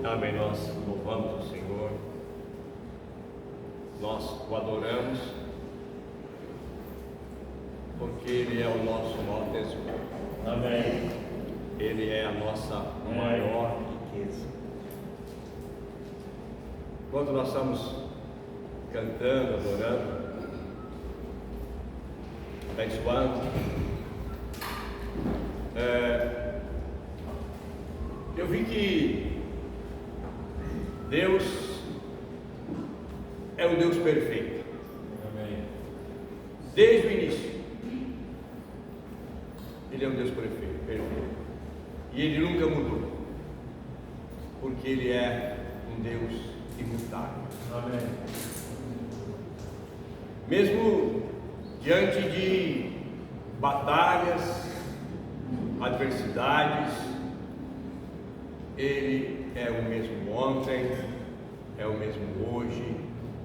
Amém. Nós louvamos o Senhor, nós o adoramos, porque Ele é o nosso maior tesouro. Amém. Ele é a nossa maior riqueza. Enquanto nós estamos cantando, adorando, abençoando, eu vi que Deus é um Deus perfeito. Amém. Desde o início, Ele é um Deus perfeito. E Ele nunca mudou, porque Ele é um Deus imutável. Amém. Mesmo diante de batalhas, adversidades, Ele é o mesmo ontem, é o mesmo hoje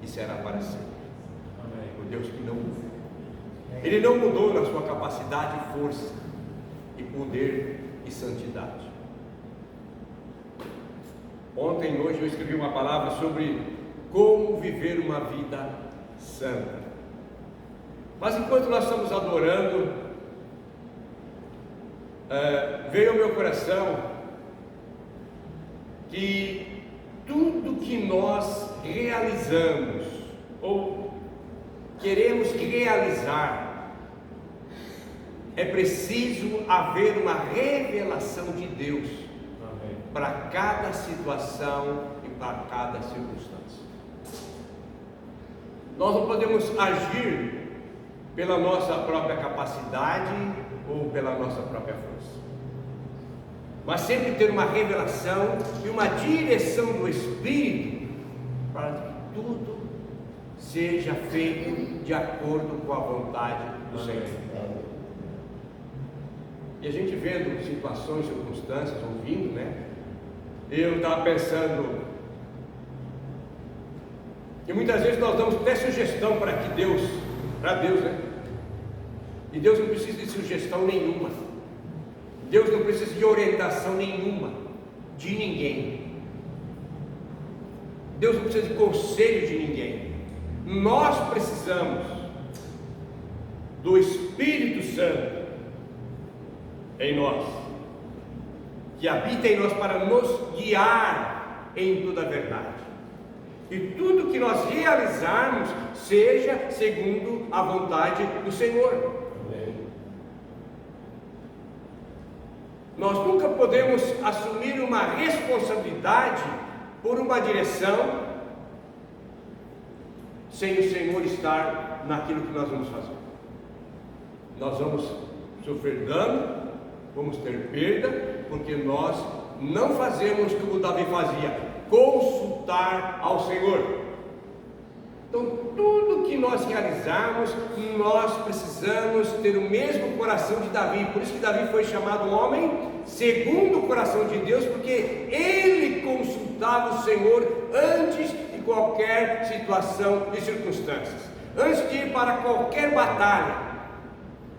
e será para sempre. Amém. O Deus que não muda. Ele não mudou na sua capacidade, força e poder e santidade. Ontem e hoje eu escrevi uma palavra sobre como viver uma vida santa. Mas enquanto nós estamos adorando, veio ao meu coração que tudo que nós realizamos ou queremos realizar, é preciso haver uma revelação de Deus para cada situação e para cada circunstância. Nós não podemos agir pela nossa própria capacidade ou pela nossa própria força, mas sempre ter uma revelação e uma direção do Espírito para que tudo seja feito de acordo com a vontade do Senhor. E a gente vendo situações, circunstâncias, ouvindo, eu estava pensando que muitas vezes nós damos até sugestão para Deus, e Deus não precisa de sugestão nenhuma, Deus não precisa de orientação nenhuma de ninguém, Deus não precisa de conselho de ninguém. Nós precisamos do Espírito Santo em nós, que habita em nós para nos guiar em toda a verdade, e tudo que nós realizarmos seja segundo a vontade do Senhor. Amém. Nós nunca podemos assumir uma responsabilidade por uma direção sem o Senhor estar naquilo que nós vamos fazer. Nós vamos sofrer dano, vamos ter perda, porque nós não fazemos como Davi fazia, consultar ao Senhor. Então, tudo que nós realizarmos, nós precisamos ter o mesmo coração de Davi. Por isso que Davi foi chamado homem segundo o coração de Deus, porque ele consultava o Senhor antes de qualquer situação e circunstâncias. Antes de ir para qualquer batalha,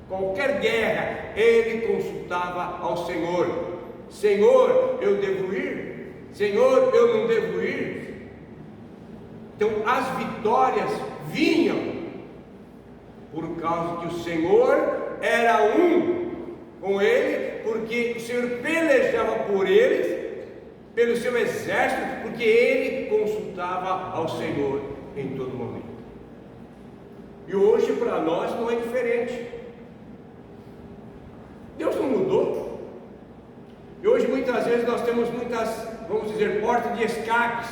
qualquer guerra, ele consultava ao Senhor. Senhor, eu devo ir? Senhor, eu não devo ir? Então as vitórias vinham por causa que o Senhor era um com ele, porque o Senhor pelejava por eles, pelo seu exército, porque ele consultava ao Senhor em todo momento. E hoje para nós não é diferente. Deus não mudou. E hoje muitas vezes nós temos vamos dizer, portas de escapes,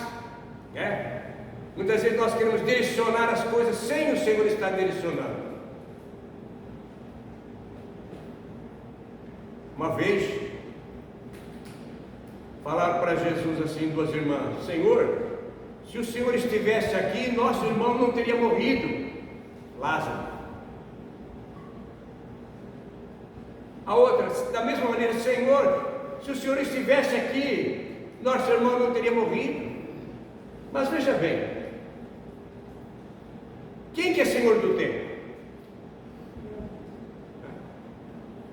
Muitas vezes nós queremos direcionar as coisas sem o Senhor estar direcionando. Uma vez falaram para Jesus assim, duas irmãs: Senhor, se o Senhor estivesse aqui, nosso irmão não teria morrido, Lázaro. A outra, da mesma maneira: Senhor, se o Senhor estivesse aqui, nosso irmão não teria morrido. Mas veja bem, quem que é Senhor do tempo?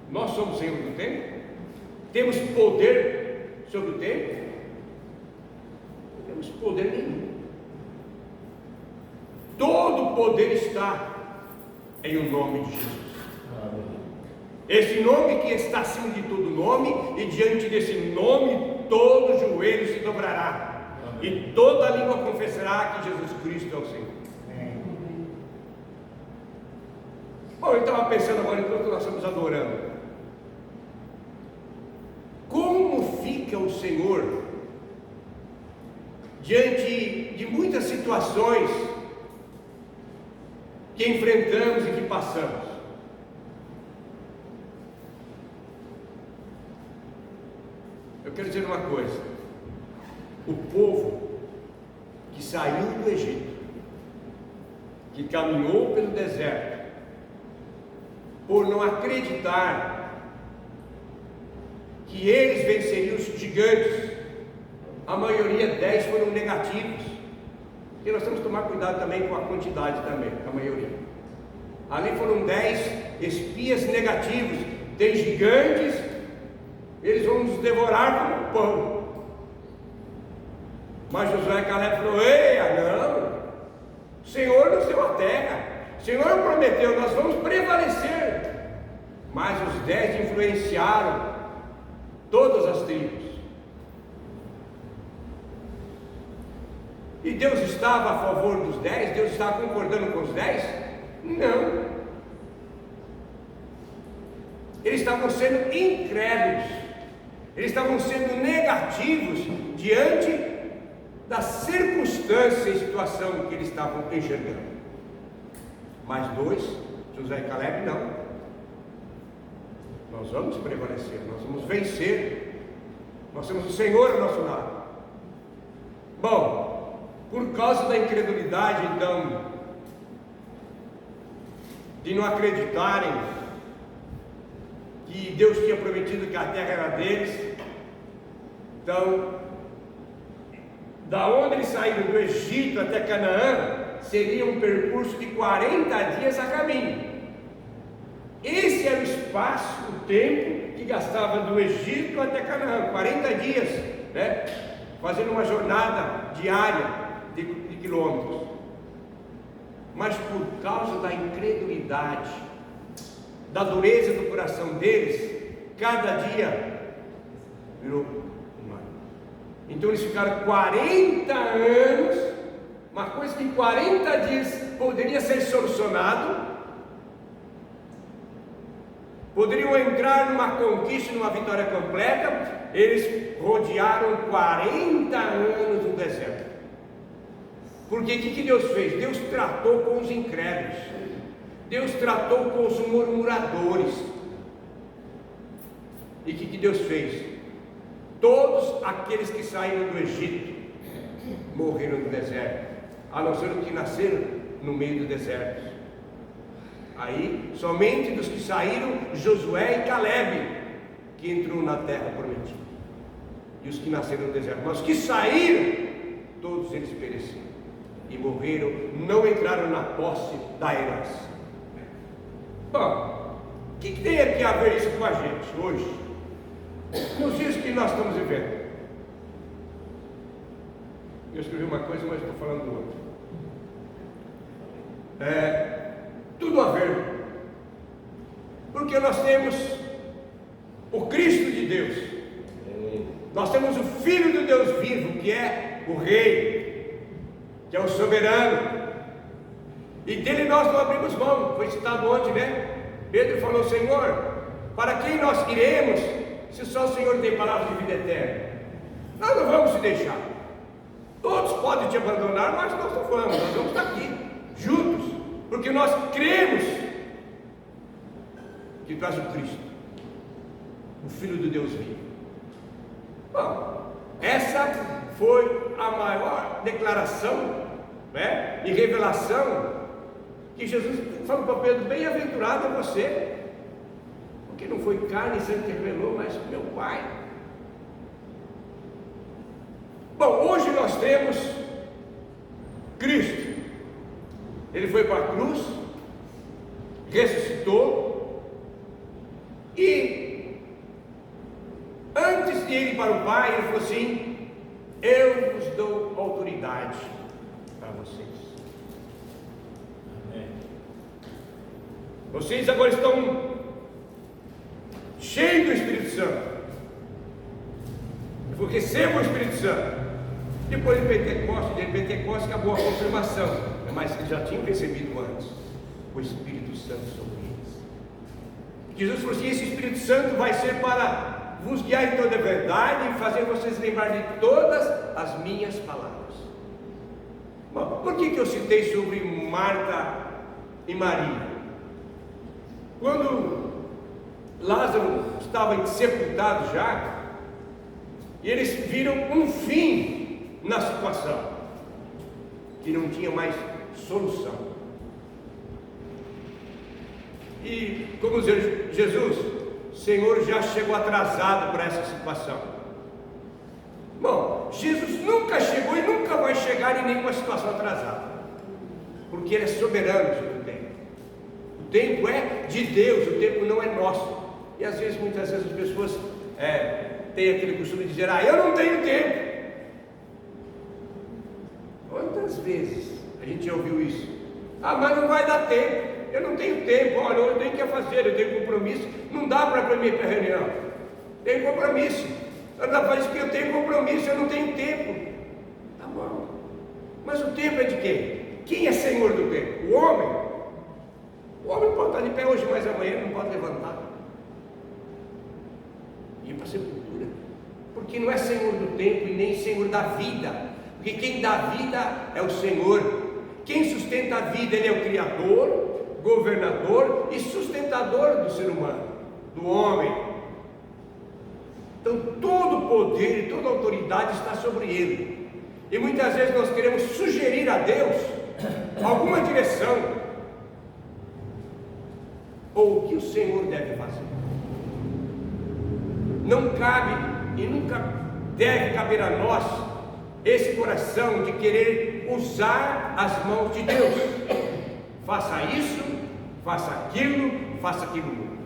Nós somos Senhor do tempo? Temos poder sobre o tempo? temos poder nenhum. Todo o poder está em o nome de Jesus. Amém. Esse nome que está acima de todo nome, e diante desse nome todo joelho se dobrará. Amém. E toda língua confessará que Jesus Cristo é o Senhor. Amém. Bom, eu estava pensando agora enquanto nós estamos adorando. Como fica o Senhor diante de muitas situações que enfrentamos e que passamos? Eu quero dizer uma coisa: o povo que saiu do Egito, que caminhou pelo deserto, por não acreditar que eles venceriam os gigantes, a maioria 10 foram negativos, e nós temos que tomar cuidado também com a quantidade também, a maioria. Ali foram 10 espias negativos, tem gigantes, eles vão nos devorar como pão. Mas Josué e Caleb falou: eia, não, o Senhor nos deu a terra, o Senhor prometeu, nós vamos prevalecer. Mas os 10 influenciaram todas as tribos. E Deus estava a favor dos 10? Deus estava concordando com os 10? Não. Eles estavam sendo incrédulos, eles estavam sendo negativos diante da circunstância e situação que eles estavam enxergando. Mas 2, Josué e Caleb, não. Nós vamos prevalecer, nós vamos vencer, nós temos o Senhor ao nosso lado. Bom, por causa da incredulidade, então, de não acreditarem que Deus tinha prometido que a terra era deles, então, da onde eles saíram do Egito até Canaã, seria um percurso de 40 dias a caminho. Esse era o espaço, o tempo que gastava do Egito até Canaã, 40 dias, né? Fazendo uma jornada diária de quilômetros. Mas por causa da incredulidade, da dureza do coração deles, cada dia virou um ano. Então eles ficaram 40 anos, uma coisa que em 40 dias poderia ser solucionado. Poderiam entrar numa conquista, numa vitória completa. Eles rodearam 40 anos no deserto. Porque o que Deus fez? Deus tratou com os incrédulos, Deus tratou com os murmuradores. E o que Deus fez? Todos aqueles que saíram do Egito morreram no deserto, a não ser os que nasceram no meio do deserto. Aí, somente dos que saíram, Josué e Caleb, que entrou na terra prometida. E os que nasceram no deserto. Mas os que saíram, todos eles pereceram. E morreram, não entraram na posse da herança. Bom, o que tem aqui a ver isso com a gente hoje? Nos dias que nós estamos vivendo. Eu escrevi uma coisa, mas estou falando do outro. Tudo a ver, porque nós temos o Cristo de Deus, nós temos o Filho do Deus vivo, que é o Rei, que é o soberano, e dele nós não abrimos mão. Foi citado ontem, né? Pedro falou: Senhor, para quem nós iremos, se só o Senhor tem palavras de vida eterna? Nós não vamos se deixar. Todos podem te abandonar, mas nós não vamos, nós vamos estar aqui, juntos. Porque nós cremos que traz o Cristo, o Filho de Deus vivo. Bom, essa foi a maior declaração, né, e revelação que Jesus falou para Pedro: bem-aventurado é você, porque não foi carne e sangue que revelou, mas meu Pai. Bom, hoje nós temos Cristo. Ele foi para a cruz, ressuscitou, e antes de ir para o Pai, ele falou assim: eu vos dou autoridade para vocês. Amém. Vocês agora estão cheios do Espírito Santo. Porque recebam o Espírito Santo. Depois de Pentecostes acabou a confirmação, mas eles já tinham recebido antes o Espírito Santo sobre eles. Jesus falou assim: esse Espírito Santo vai ser para vos guiar em toda a verdade e fazer vocês lembrar de todas as minhas palavras. Bom, por que eu citei sobre Marta e Maria? Quando Lázaro estava sepultado já, e eles viram um fim na situação, que não tinha mais solução. E como dizer, Jesus, o Senhor já chegou atrasado para essa situação. Bom, Jesus nunca chegou e nunca vai chegar em nenhuma situação atrasada, porque Ele é soberano sobre o tempo. O tempo é de Deus, o tempo não é nosso. E às vezes, muitas vezes as pessoas têm aquele costume de dizer: eu não tenho tempo. Quantas vezes a gente já ouviu isso? Mas não vai dar tempo, eu não tenho tempo, olha, eu tenho que fazer, eu tenho compromisso, não dá para ir para a reunião, tenho compromisso, eu tenho compromisso, eu não tenho tempo. Tá bom, mas o tempo é de quem? Quem é senhor do tempo? O homem? O homem pode estar de pé hoje, mas amanhã não pode levantar e ir para a sepultura, porque não é senhor do tempo e nem senhor da vida. Porque quem dá vida é o Senhor. Quem sustenta a vida, Ele é o Criador, governador e sustentador do ser humano, do homem. Então todo o poder e toda a autoridade está sobre Ele. E muitas vezes nós queremos sugerir a Deus alguma direção, ou o que o Senhor deve fazer. Não cabe e nunca deve caber a nós esse coração de querer usar as mãos de Deus. Faça isso, faça aquilo outro.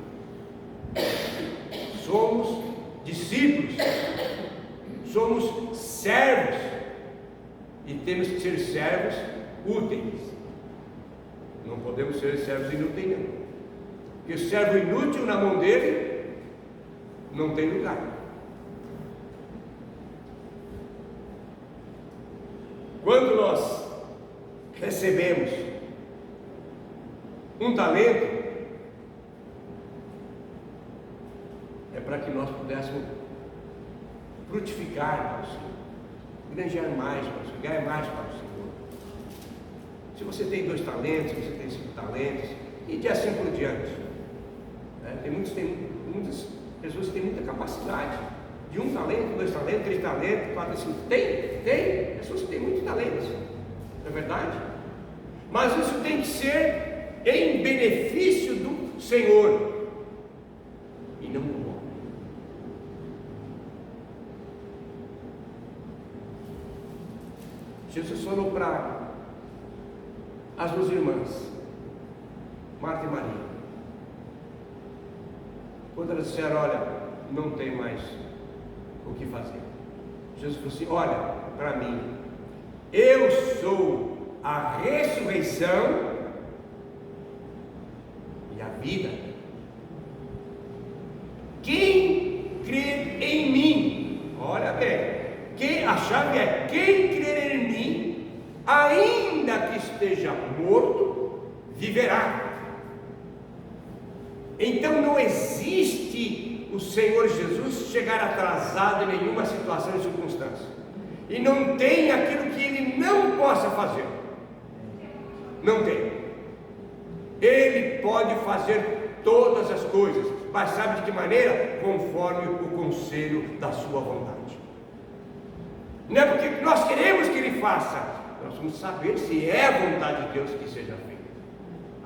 Somos discípulos, somos servos, e temos que ser servos úteis. Não podemos ser servos inúteis, não. Porque o servo inútil na mão dele não tem lugar. Quando nós recebemos um talento, é para que nós pudéssemos frutificar para o Senhor, granjear mais para o Senhor, ganhar mais para o Senhor. Se você tem 2 talentos, se você tem 5 talentos, e de assim por diante. Tem muitas pessoas que têm muita capacidade. De 1 talento, 2 talentos, 3 talentos, 4, 5. Tem pessoas que têm muitos talentos, não é verdade? Mas isso tem que ser em benefício do Senhor e não do homem. Jesus falou para as 2 irmãs, Marta e Maria, quando elas disseram: olha, não tem mais o que fazer. Jesus falou assim: olha para mim, eu sou a ressurreição e a vida. Quem crer em mim, olha bem, a chave é: quem crer em mim, ainda que esteja morto, viverá. Então não existe o Senhor Jesus chegar atrasado em nenhuma situação e circunstância, e não tem aquilo que Ele não possa fazer. Não tem. Ele pode fazer todas as coisas, mas sabe de que maneira? Conforme o conselho da sua vontade. Não é porque nós queremos que Ele faça, nós vamos saber se é a vontade de Deus que seja feita.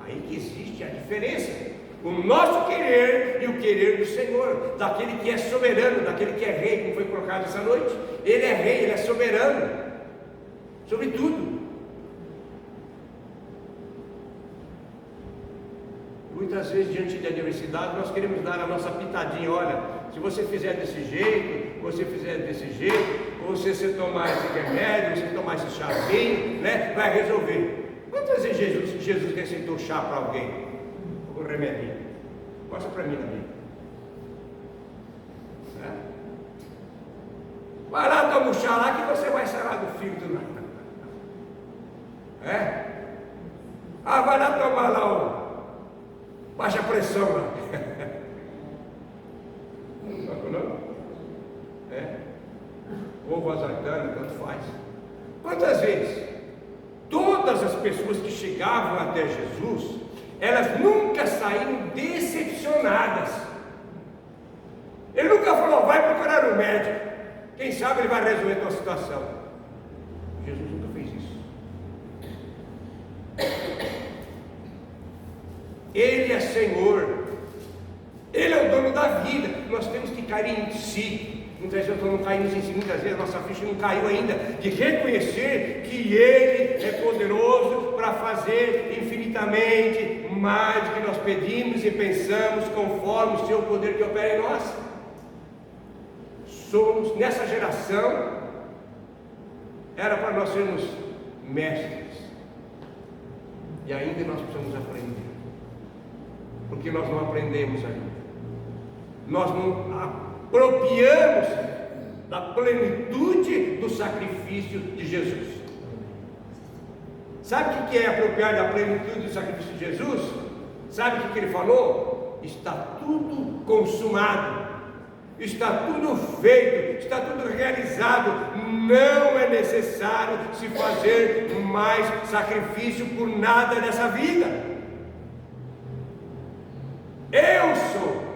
Aí que existe a diferença. O nosso querer e o querer do Senhor, daquele que é soberano, daquele que é rei, como foi colocado essa noite. Ele é rei, Ele é soberano sobre tudo. Muitas vezes, diante da adversidade, nós queremos dar a nossa pitadinha: olha, se você fizer desse jeito, você fizer desse jeito, você tomar esse remédio, você tomar esse chazinho, né, vai resolver. Quantas vezes Jesus receitou chá para alguém? O remedinho. Mostra para mim na Bíblia. Vai lá, toma um chá lá que você vai sarar do filho do nada. Vai lá tomar lá baixa pressão lá. Não? Ou vasartana, tanto faz. Quantas vezes todas as pessoas que chegavam até Jesus, elas nunca saíram decepcionadas. Ele nunca falou, vai procurar um médico, quem sabe ele vai resolver a tua situação. Jesus nunca fez isso. Ele é Senhor, Ele é o dono da vida. Nós temos que cair em si. Muitas vezes não caímos em si, muitas vezes a nossa ficha não caiu ainda, de reconhecer que Ele é poderoso para fazer infinitamente mais do que nós pedimos e pensamos, conforme o seu poder que opera em nós. Somos, nessa geração, era para nós sermos mestres, e ainda nós precisamos aprender, porque nós não aprendemos ainda, nós não apropriamos da plenitude do sacrifício de Jesus. Sabe o que é apropriar da plenitude do sacrifício de Jesus? Sabe o que ele falou? Está tudo consumado, está tudo feito, está tudo realizado, não é necessário se fazer mais sacrifício por nada nessa vida. Eu sou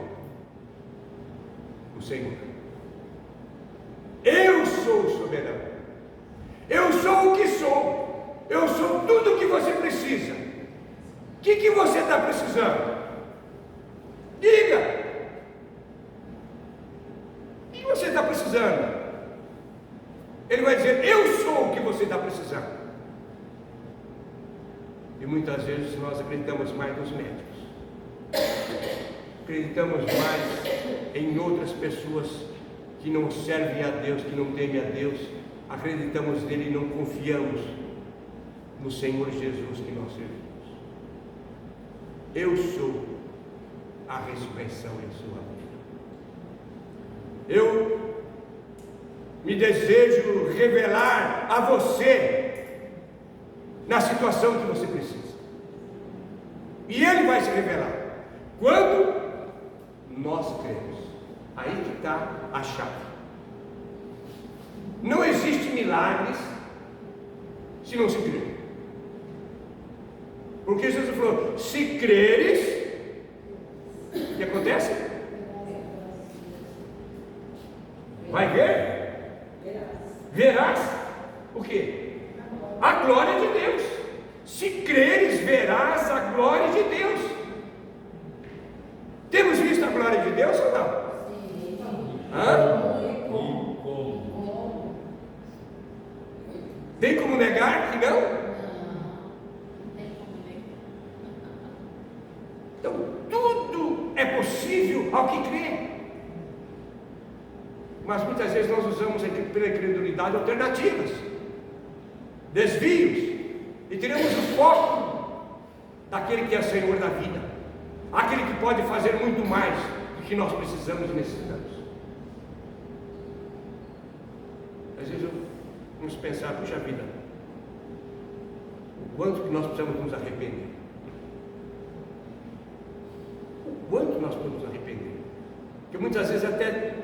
o Senhor, eu sou o soberano, eu sou o que sou, eu sou tudo o que você precisa. O que você está precisando? Diga. O que você está precisando? Ele vai dizer, eu sou o que você está precisando. E muitas vezes nós acreditamos mais nos médicos, acreditamos mais em outras pessoas que não servem a Deus, que não temem a Deus, acreditamos nele e não confiamos no Senhor Jesus que nós servimos. Eu sou a ressurreição e a sua vida. Eu me desejo revelar a você na situação que você precisa, e Ele vai se revelar quando nós cremos. Aí que está a chave. Não existe milagres se não se crer, porque Jesus falou, se creres, o que acontece? Vai ver? Verás o quê? A glória de Deus. Se creres, verás a glória de Deus. Temos visto a glória de Deus ou não? Tem como negar que não? Então, tudo é possível ao que crê. Mas muitas vezes nós usamos pela incredulidade alternativas, desvios, e tiramos o foco daquele que é Senhor da vida, aquele que pode fazer muito mais do que nós precisamos e necessitamos. Às vezes vamos pensar, puxa vida, o quanto que nós precisamos nos arrepender, o quanto nós precisamos nos arrepender, porque muitas vezes até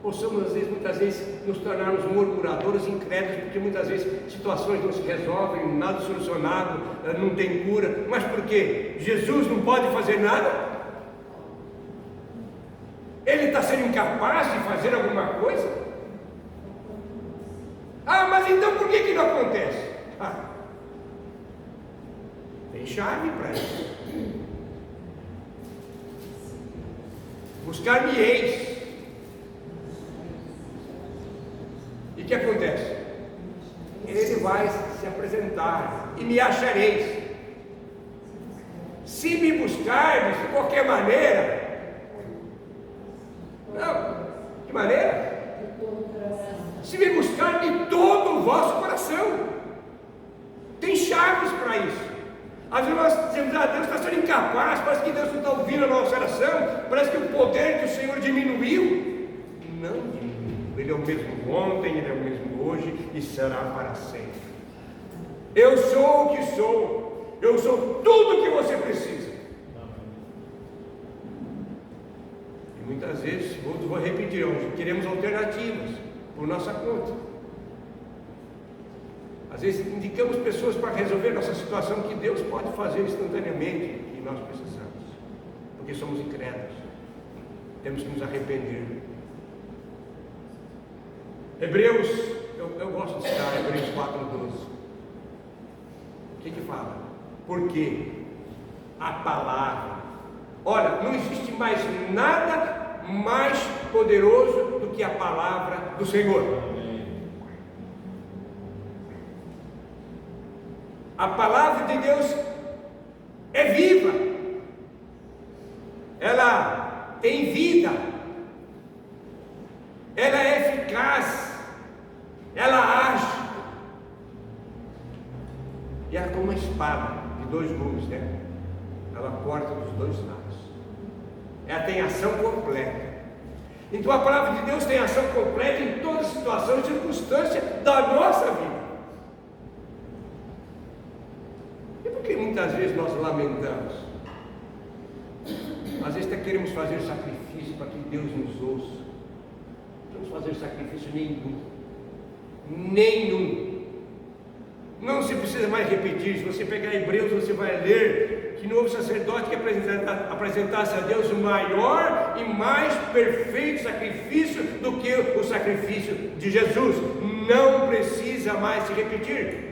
possamos muitas vezes nos tornarmos murmuradores, incrédulos, porque muitas vezes situações não se resolvem, nada solucionado, não tem cura. Mas por quê? Jesus não pode fazer nada? Ele está sendo incapaz de fazer alguma coisa? Mas então por que não acontece? Tem chave para isso. Buscar-me-eis. E o que acontece? Ele vai se apresentar e me achareis. Se me buscardes de qualquer maneira, não, que maneira? se me buscar de todo o vosso coração. Tem chaves para isso. Às vezes nós dizemos, Deus está sendo incapaz, parece que Deus não está ouvindo a nossa oração, parece que o poder do Senhor diminuiu. Não diminuiu. Ele é o mesmo ontem, Ele é o mesmo hoje e será para sempre. Eu sou o que sou, eu sou tudo o que você precisa. E muitas vezes, vou repetir, queremos alternativas por nossa conta. Às vezes indicamos pessoas para resolver nossa situação que Deus pode fazer instantaneamente e nós precisamos, porque somos incrédulos, temos que nos arrepender. Hebreus, eu gosto de citar Hebreus 4:12. O que fala? Porque a palavra, olha, não existe mais nada mais poderoso do que a palavra do Senhor. A palavra de Deus é viva, ela tem vida, ela é eficaz, ela age, e ela é como uma espada de 2 gumes, né? Ela corta dos 2 lados, ela tem ação completa. Então a palavra de Deus tem ação completa em toda situação e circunstância da nossa vida. Porque muitas vezes nós lamentamos, às vezes até queremos fazer sacrifício para que Deus nos ouça. Não vamos fazer sacrifício nenhum. Não se precisa mais repetir. Se você pegar Hebreus, você vai ler que não houve sacerdote que apresentasse a Deus o maior e mais perfeito sacrifício do que o sacrifício de Jesus. Não precisa mais se repetir.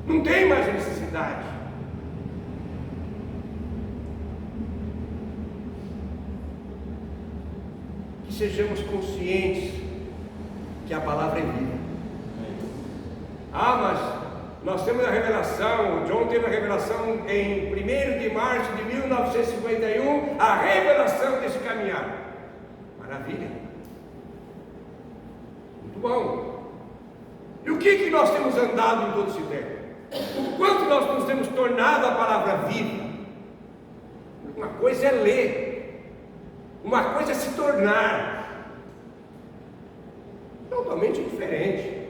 Não tem mais necessidade. Que sejamos conscientes que a palavra é viva. Mas nós temos a revelação, o John teve a revelação em 1º de março de 1951, a revelação desse caminhar. Maravilha. Muito bom. E o que nós temos andado em todo esse tempo? O quanto nós nos temos tornado a palavra viva? Uma coisa é ler, uma coisa é se tornar. Totalmente diferente.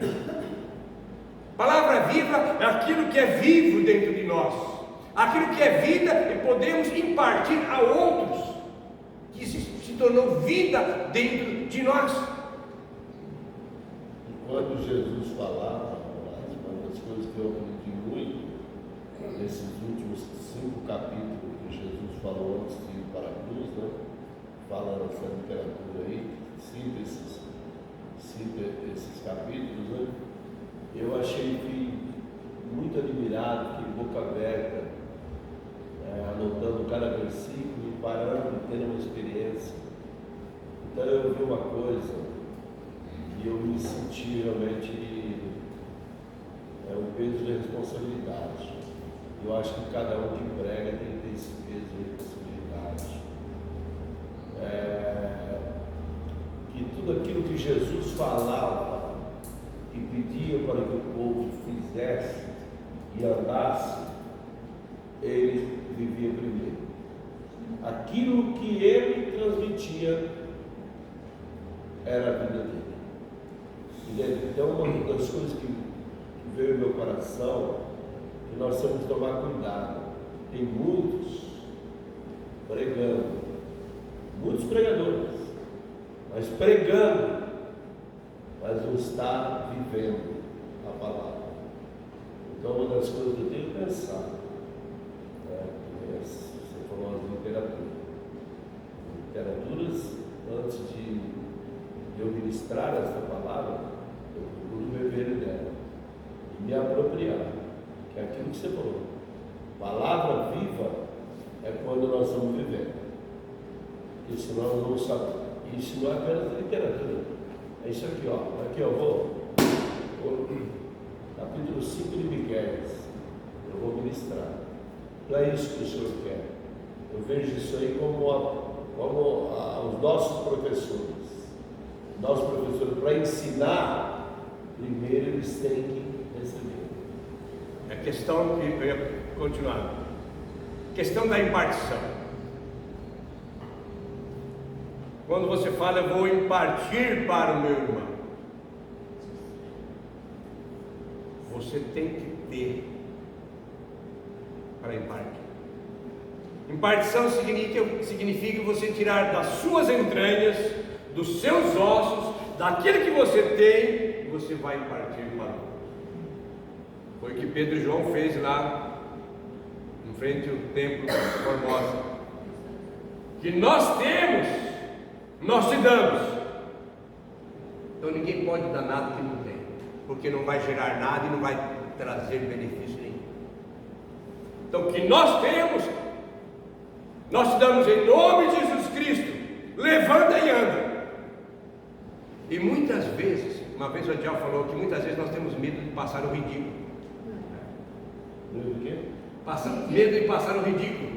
Palavra viva é aquilo que é vivo dentro de nós, aquilo que é vida e podemos impartir a outros, que se tornou vida dentro de nós. Quando Jesus falava, uma das coisas que eu aprendi muito nesses últimos 5 capítulos que Jesus falou antes de ir para a cruz, né? Fala nessa literatura aí, cita esses capítulos, né? Eu achei muito admirado, que boca aberta, anotando cada versículo e parando e tendo uma experiência. Então eu vi uma coisa e eu me senti realmente um peso de responsabilidade. Eu acho que cada um que prega tem que ter esse peso de responsabilidade. Que tudo aquilo que Jesus falava e pedia para que o povo fizesse e andasse, ele vivia primeiro. Aquilo que ele transmitia era a vida dele. Então, uma das coisas que veio no meu coração, que nós temos que tomar cuidado. Tem muitos pregando, muitos pregadores, mas pregando, mas não está vivendo a palavra. Então, uma das coisas que eu tenho pensado, você falou as literaturas, antes de eu ministrar essa palavra, eu procuro beber dela e me apropriar, que é aquilo que você falou. Palavra viva é quando nós estamos vivendo, porque senão nós não sabemos. Isso não é apenas literatura, é isso aqui, ó. Aqui eu vou capítulo 5 de Miqueias, eu vou ministrar. Não é isso que o Senhor quer. Eu vejo isso aí como os nossos professores. Nós, professores, para ensinar, primeiro eles têm que receber. É questão que eu ia continuar. Questão da impartição. Quando você fala, eu vou impartir para o meu irmão, você tem que ter para impartir. Impartição significa você tirar das suas entranhas, dos seus ossos, daquilo que você tem, e você vai impartir para o outro. Foi o que Pedro e João fez lá em frente ao templo de Formosa. Que nós temos, nós te damos. Então ninguém pode dar nada que não tem, porque não vai gerar nada e não vai trazer benefício nenhum. Então o que nós temos, nós te damos em nome de Jesus Cristo. Levanta e anda. E muitas vezes, uma vez o Adiel falou que muitas vezes nós temos medo de passar o ridículo. Medo do quê? Medo de passar o ridículo.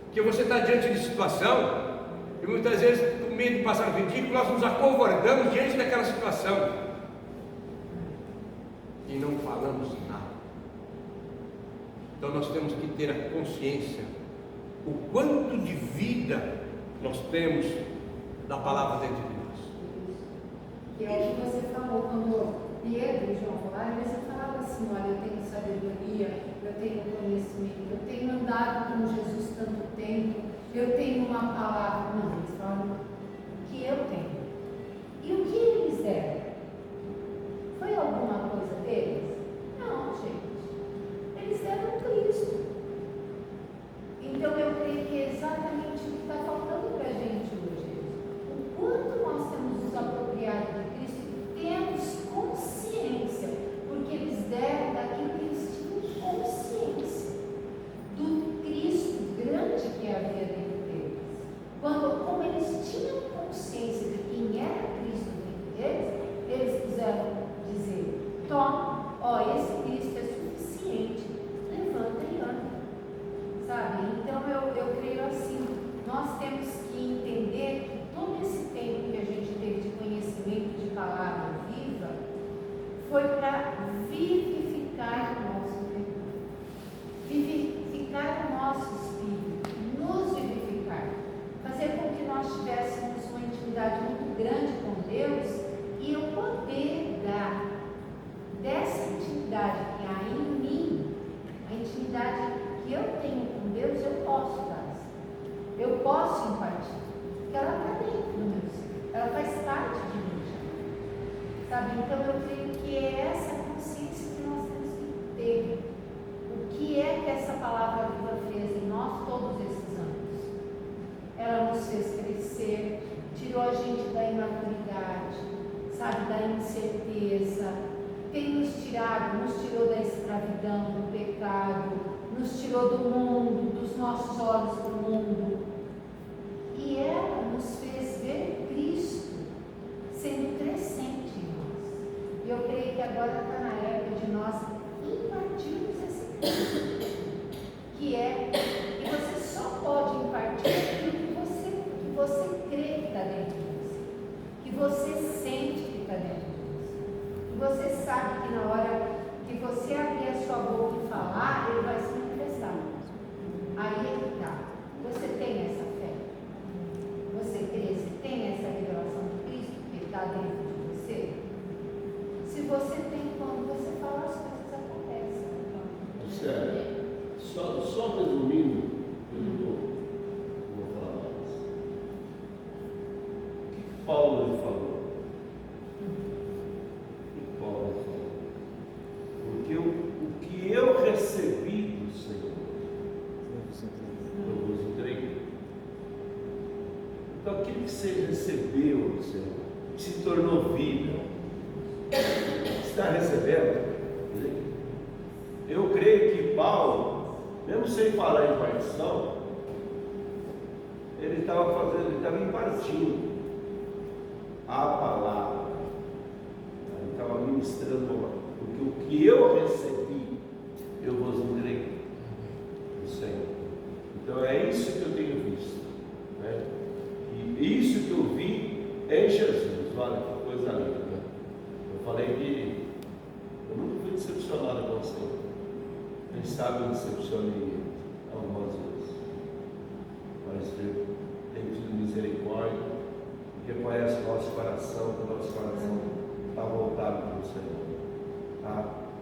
Porque você está diante de situação, e muitas vezes, com medo de passar o ridículo, nós nos acovardamos diante daquela situação. E não falamos nada. Então nós temos que ter a consciência o quanto de vida nós temos da palavra dentro de nós. Que é o que você falou quando Pedro e João falaram, você falava assim, olha, eu tenho sabedoria, eu tenho conhecimento, eu tenho andado com Jesus tanto tempo, eu tenho uma palavra. Não, eles falam o que eu tenho. E o que eles deram? Foi alguma coisa deles? Não, gente. Eles deram Cristo. Então eu creio que é exatamente o que está faltando para a gente hoje. O quanto nós temos nos apropriado de Cristo e temos consciência, porque eles deram daquilo que eles tinham consciência, do Cristo grande que havia dentro deles. Como eles tinham consciência de quem era Cristo dentro deles, eles quiseram dizer: toma, ó, esse Cristo é suficiente, levanta e anda. Sabe? Então eu creio assim, nós temos que entender que todo esse tempo que a gente teve de conhecimento de palavra viva foi para vivificar o nosso interior, vivificar o nosso espírito, nos vivificar, fazer com que nós tivéssemos uma intimidade muito grande com Deus e o poder dar dessa intimidade que há em mim, a intimidade que eu tenho com Deus, eu posso dar. Eu posso impartir. Porque ela está dentro do meu ser. Ela faz parte de mim já. Sabe? Então eu creio que é essa consciência que nós temos que ter. O que é que essa palavra viva fez em nós todos esses anos? Ela nos fez crescer, tirou a gente da imaturidade, sabe? Da incerteza. Tem nos tirou da escravidão, do pecado, nos tirou do mundo, dos nossos olhos para o mundo. E ela nos fez ver Cristo sendo crescente em nós. E eu creio que agora está na época de nós impartirmos esse Cristo, que é que você só pode impartir aquilo que você crê que está dentro de você, que você sente que está dentro de você, que você sabe que na hora que você abrir a sua boca e falar, ele vai se manifestar. Aí é que está. Você tem essa fé? Você crê? Você tem essa revelação de Cristo que está dentro de você? Se você tem, quando você fala, as coisas acontecem. Só resumindo, eu vou falar mais. O que Paulo falou? Porque o que eu recebi do Senhor, eu vos entreguei. Então aquilo que você recebeu do Senhor, que se tornou vida, está recebendo? Eu creio que Paulo, mesmo sem falar em partição, ele estava impartindo a palavra, ele estava ministrando, porque o que eu recebi, eu vos entreguei do Senhor. Então é isso que eu tenho visto, né? E isso que eu vi em Jesus. Deus, olha que coisa linda. Eu falei que eu nunca fui decepcionado com você. Quem sabe eu decepcionei algumas vezes. Mas Deus tem tido misericórdia, porque conhece o nosso coração, que o nosso coração está voltado para o Senhor. Tá?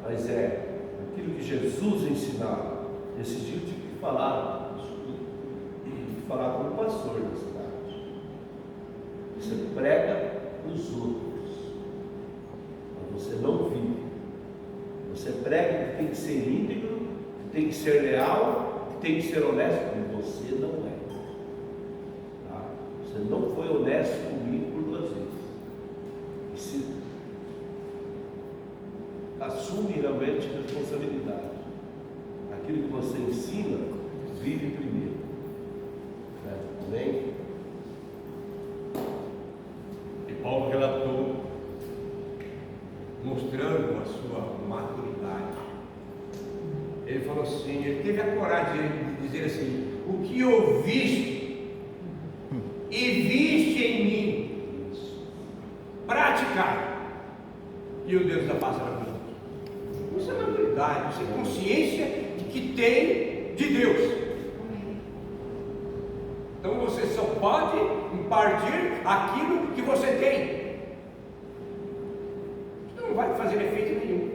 Mas é aquilo que Jesus ensinava. Esse dia eu tive que falar com o pastor da cidade. Você prega os outros, mas você não vive. Você prega que tem que ser íntegro, que tem que ser leal, que tem que ser honesto, mas você não é. Tá? Você não foi honesto comigo por 2 vezes. E se assume realmente a responsabilidade. Aquilo que você ensina, vive primeiro. Né? Amém? E Paulo relatou, mostrando a sua maturidade. Ele falou assim, ele teve a coragem de dizer assim: o que ouviste e viste em mim, praticar, e o Deus da paz será com você. Isso é maturidade, isso é consciência que tem de Deus. Então você só pode impartir aquilo que você tem. Isso não vai fazer efeito nenhum.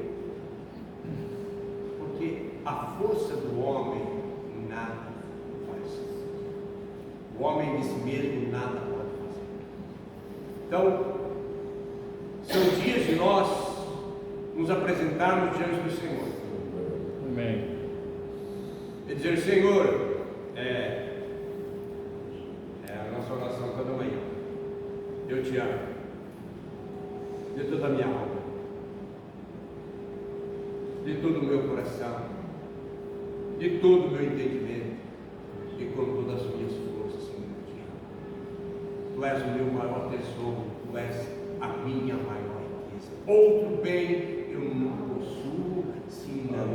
Porque a força do homem nada faz. O homem de si mesmo nada pode fazer. Então, são dias de nós nos apresentarmos diante do Senhor. Amém. E dizer: Senhor, a nossa oração toda manhã. Eu te amo de toda a minha alma, de todo o meu coração, de todo o meu entendimento e com todas as minhas forças, Senhor, eu te amo. Tu és o meu maior tesouro, tu és a minha maior riqueza. Outro bem eu não possuo senão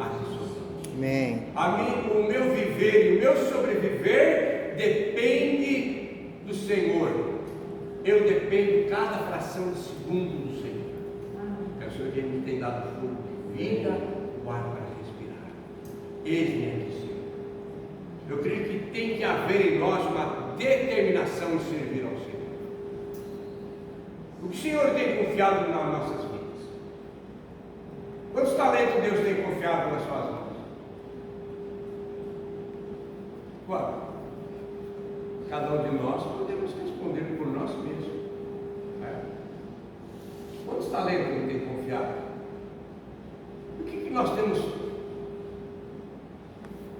a ti somente. Amém. O meu viver e o meu sobreviver depende do Senhor. Eu dependo cada fração de segundo do Senhor. É o Senhor que me tem dado fogo de vida, o ar para respirar. Eis-me aqui, Senhor. Eu creio que tem que haver em nós uma determinação em servir ao Senhor. O que o Senhor tem confiado nas nossas vidas? Quantos talentos Deus tem confiado nas suas mãos? Qual? Cada um de nós podemos responder por nós mesmos. Quantos talentos Ele tem confiado? O que nós temos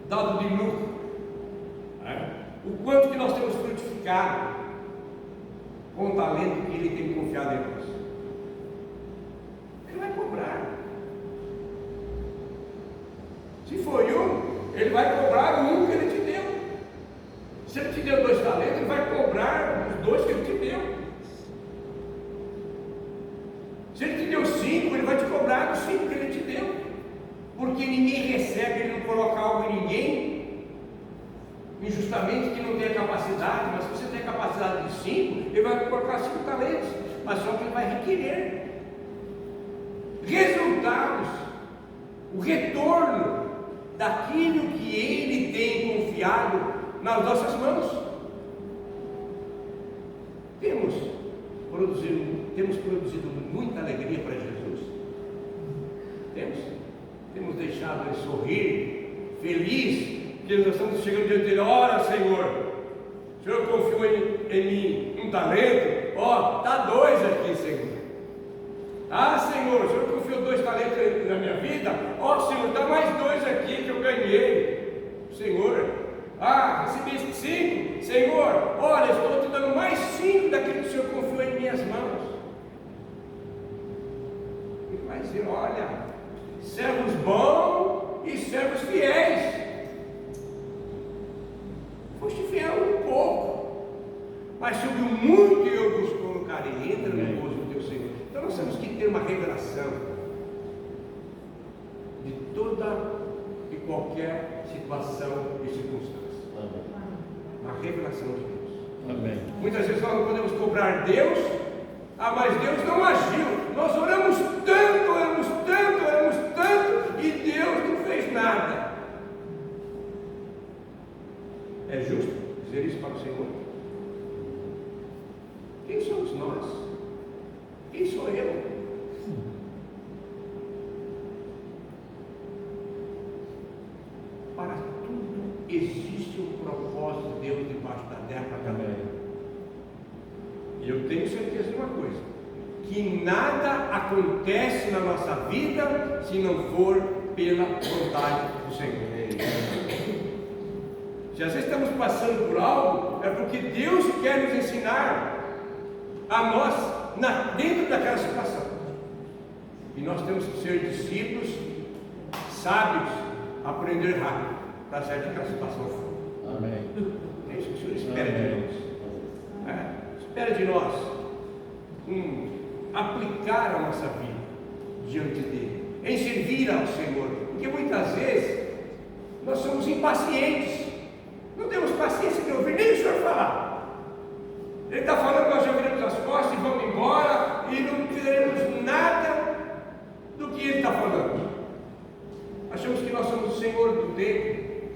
dado de lucro? O quanto que nós temos frutificado com o talento que Ele tem confiado em nós? Ele vai cobrar. Se foi Ele vai cobrar o que Ele te deu. Se Ele te deu 2 talentos, Ele vai cobrar os 2 que Ele te deu. Se Ele te deu 5, Ele vai te cobrar os 5 que Ele te deu. Porque ninguém recebe, Ele não coloca algo em ninguém injustamente que não tenha capacidade. Mas se você tem capacidade de 5, Ele vai colocar 5 talentos. Mas só que Ele vai requerer resultados, o retorno daquilo que Ele tem confiado nas nossas mãos. Temos produzido muita alegria para Jesus. Temos deixado Ele sorrir, feliz, que nós estamos chegando diante dele. Ora, Senhor, o Senhor confiou em mim um talento, dá 2 aqui, Senhor. Ah, Senhor, o Senhor confiou 2 talentos na minha vida, Senhor, dá mais 2 aqui que eu ganhei. Senhor, recebi 5, Senhor, olha, estou te dando mais 5 daquilo que o Senhor confiou em minhas mãos. Ele vai dizer: olha, servos bons e servos fiéis. Foste fiel um pouco, mas sobre o muito eu vos colocarei. Entra no gozo do teu Senhor. Então nós temos que ter uma revelação de toda e qualquer situação e circunstância. Uma revelação de Deus. Amém. Muitas vezes nós não podemos cobrar Deus Ah, mas Deus não agiu. Nós oramos tanto, e Deus não fez nada. É justo dizer isso para o Senhor? Quem somos nós? Quem sou eu? Para tudo existe um propósito de Deus debaixo da terra para cada um. E eu tenho certeza de uma coisa: que nada acontece na nossa vida se não for pela vontade do Senhor. Se às vezes estamos passando por algo, é porque Deus quer nos ensinar a nós dentro daquela situação. E nós temos que ser discípulos sábios, aprender rápido para sair daquela situação. Amém. É isso que o Senhor espera de nós. Espera de nós aplicar a nossa vida diante dele, em servir ao Senhor, porque muitas vezes nós somos impacientes, não temos paciência de ouvir nem o Senhor falar. Ele está falando, nós já viramos as costas e vamos embora e não queremos nada do que ele está falando. Achamos que nós somos o Senhor do tempo,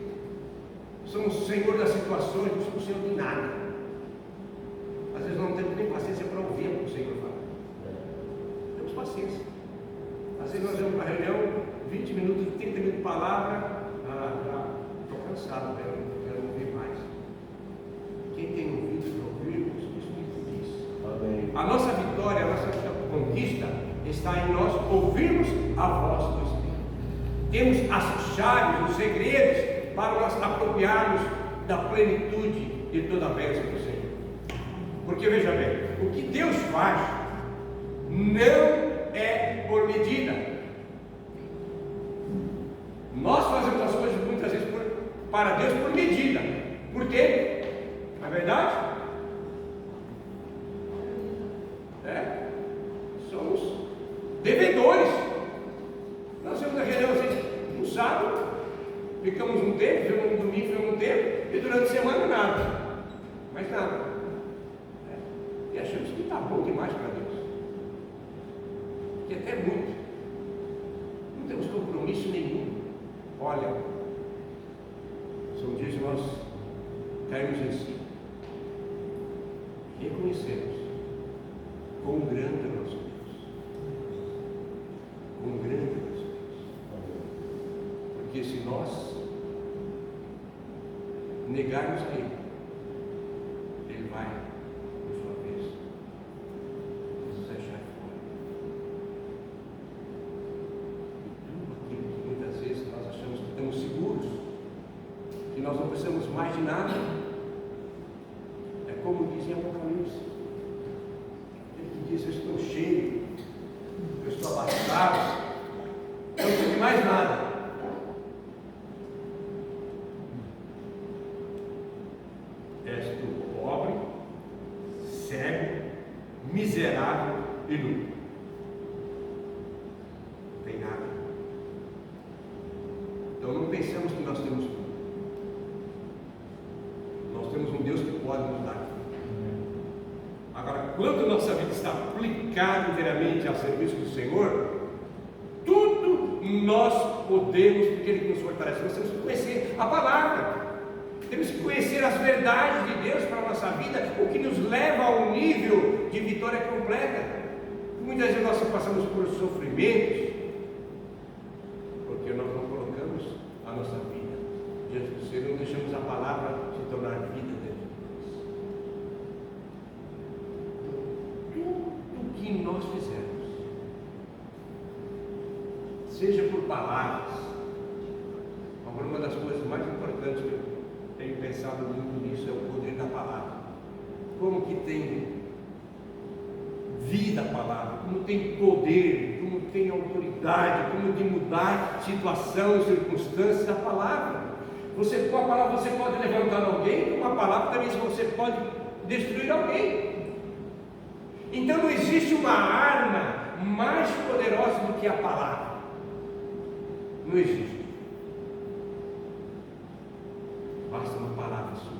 somos o Senhor das situações, não somos o Senhor de nada. Às vezes não temos nem paciência para ouvir o que o Senhor fala. Temos paciência. Às vezes nós vamos para a reunião, 20 minutos, 30 minutos de palavra, estou cansado, quero ouvir mais. Quem tem ouvido para ouvir, o Espírito diz. Amém. A nossa vitória, a nossa conquista está em nós ouvirmos a voz do Espírito. Temos as chaves, os segredos para nós apropriarmos da plenitude de toda a bênção do Senhor. Porque veja bem, o que Deus faz não é por medida. Nós fazemos as coisas muitas vezes para Deus por medida. Por quê? Não é verdade? Somos devedores. Nós temos a reunião assim, no sábado, ficamos um tempo, ficamos no domingo, ficamos um tempo, e durante a semana nada. Mais nada. E achamos que está bom demais para Deus. Que até muito. Não temos compromisso nenhum. Olha, são dias que nós caímos em si. Reconhecemos quão grande é nosso Deus. Quão grande é nosso Deus. Porque se nós negarmos a Ele, Ele vai, por sua vez, nos deixar fora. E tudo aquilo que muitas vezes nós achamos que estamos seguros, que nós não precisamos mais de nada, é como diz em Apocalipse. Ele diz: eu estou cheio, eu estou abastado, eu não preciso de mais nada. És tu pobre, cego, miserável e nu. Não tem nada. Então não pensamos que nós temos tudo. Nós temos um Deus que pode nos dar. Agora, quando nossa vida está aplicada inteiramente ao serviço do Senhor, tudo nós podemos, porque Ele nos fortalece. Nós temos que conhecer a palavra. Temos que conhecer as verdades de Deus para a nossa vida, o que nos leva a um nível de vitória completa. Muitas vezes nós passamos por sofrimentos, porque nós não colocamos a nossa vida diante do Senhor, não deixamos a palavra se tornar vida dentro de nós. Tudo que nós fizermos, seja por palavras, uma das coisas mais importantes que eu tenho pensado muito nisso é o poder da palavra. Como que tem vida a palavra, como tem poder, como tem autoridade, como de mudar situação, circunstâncias a palavra. Você, com a palavra você pode levantar alguém, com a palavra também você pode destruir alguém. Então não existe uma arma mais poderosa do que a palavra. Não existe. Basta uma palavra sua.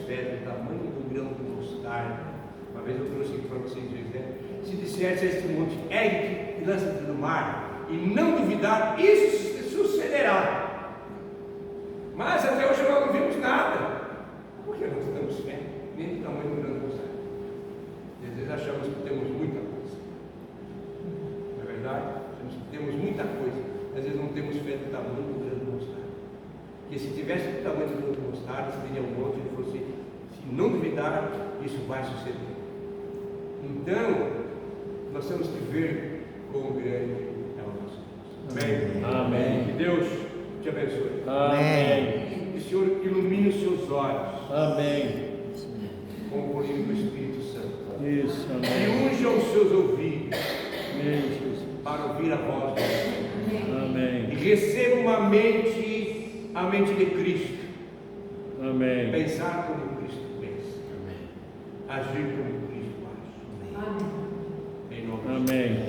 fé do tamanho do grão de mostarda, uma vez eu trouxe aqui para vocês dizer, se dissesse a este monte, ergue-te e lança-te no mar, e não duvidar, isso sucederá. Mas até hoje nós não vimos nada, porque nós não temos fé, nem do tamanho do grão de mostarda. E às vezes achamos que temos muita coisa, não é verdade? Achamos que temos muita coisa, às vezes não temos fé do tamanho do grão de mostarda. Porque se tivesse o tamanho do grão de mostarda, seria um monte, ele falou assim, se não duvidar, isso vai suceder. Então, nós temos que ver quão grande é o nosso Deus. Amém? Amém. Que Deus te abençoe. Amém. Que o Senhor ilumine os seus olhos. Amém. Com o poder do Espírito Santo. Isso, E amém. unja os seus ouvidos Amém, Jesus. para ouvir a voz do Senhor. Amém. E receba uma mente, a mente de Cristo. Amém. Pensar como Cristo pensa. Agir como Cristo age. Amém. Em nome de Jesus. Amém.